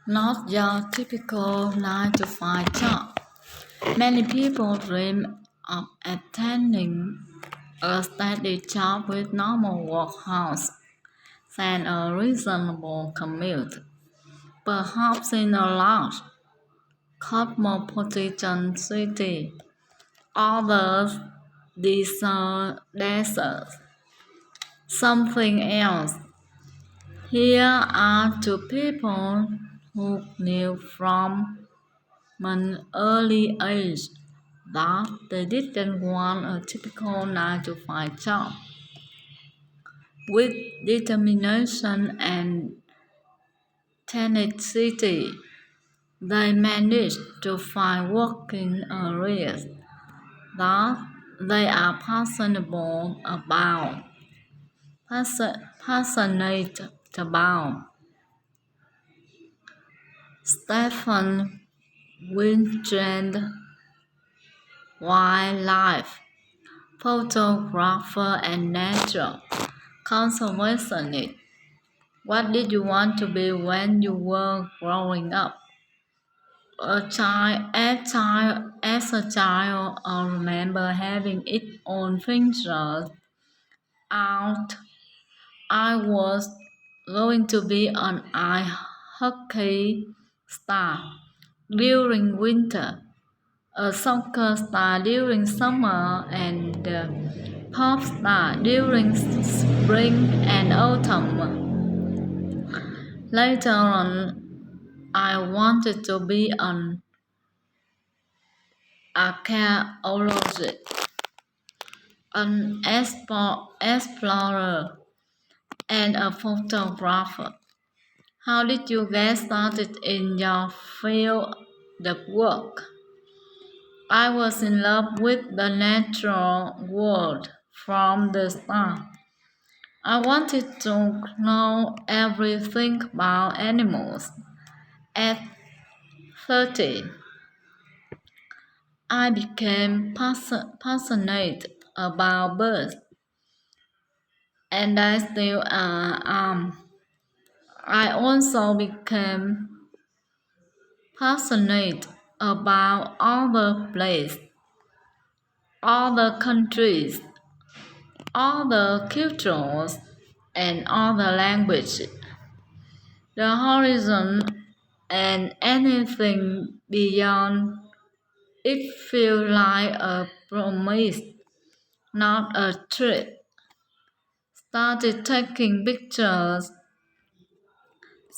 Not your typical 9 to 5 job. Many people dream of attending a steady job with normal work hours and a reasonable commute. Perhaps in a large, cosmopolitan city. Others desire something else. Here are two people who knew from an early age that they didn't want a typical 9 to 5 job. With determination and tenacity, they managed to find working areas that they are passionate about. Stephen Vincent, wildlife photographer and nature conservationist. What did you want to be when you were growing up? As a child, I remember having its own fingers out. I was going to be an ice hockey star during winter, a soccer star during summer, and a pop star during spring and autumn. Later on, I wanted to be an archaeologist, an explorer, and a photographer. How did you get started in your field of work? I was in love with the natural world from the start. I wanted to know everything about animals. At 13, I became passionate about birds, and I still am. I also became passionate about other places, other countries, other cultures, and other languages. The horizon and anything beyond it feels like a promise, not a threat. Started taking pictures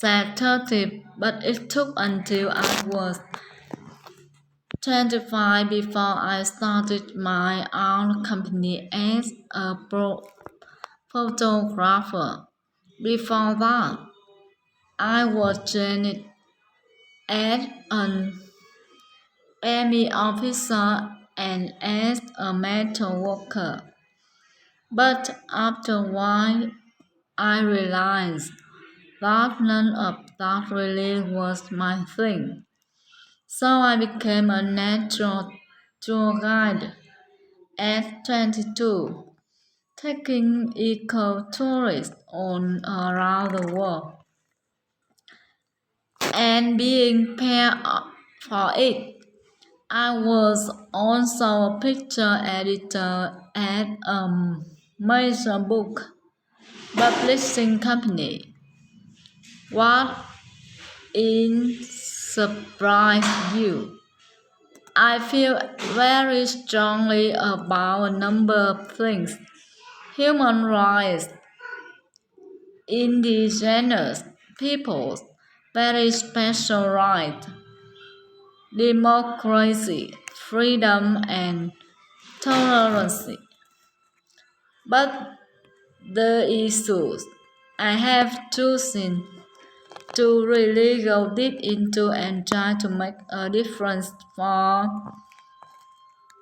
at 30, but it took until I was 25 before I started my own company as a photographer. Before that, I was trained as an army officer and as a metal worker. But after a while, I realized that none of that really was my thing. So I became a natural tour guide at 22, taking eco-tourists on around the world and being paid for it. I was also a picture editor at a major book publishing company. What inspires you? I feel very strongly about a number of things. Human rights, indigenous peoples, very special rights, democracy, freedom, and tolerance. But the issues I have chosen to really go deep into and try to make a difference for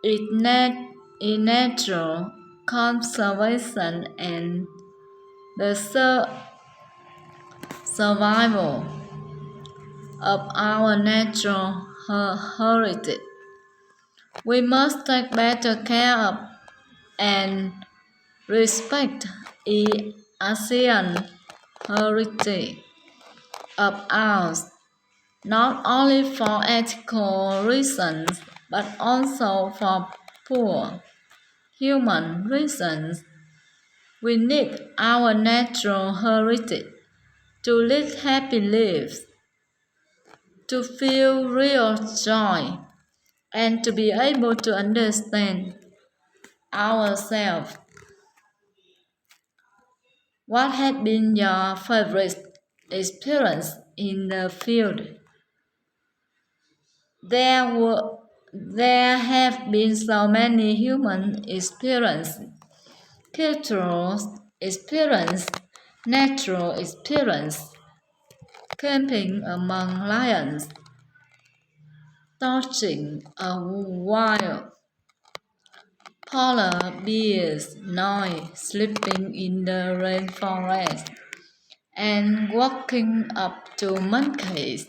in natural conservation and the survival of our natural heritage. We must take better care of and respect the ASEAN heritage of ours. not only for ethical reasons, but also for poor human reasons. We need our natural heritage to lead happy lives, to feel real joy, and to be able to understand ourselves. What has been your favorite experience in the field? There have been so many human experiences, cultural experience, natural experience, camping among lions, touching a wild polar bear's nose, sleeping in the rainforest, and walking up to monkeys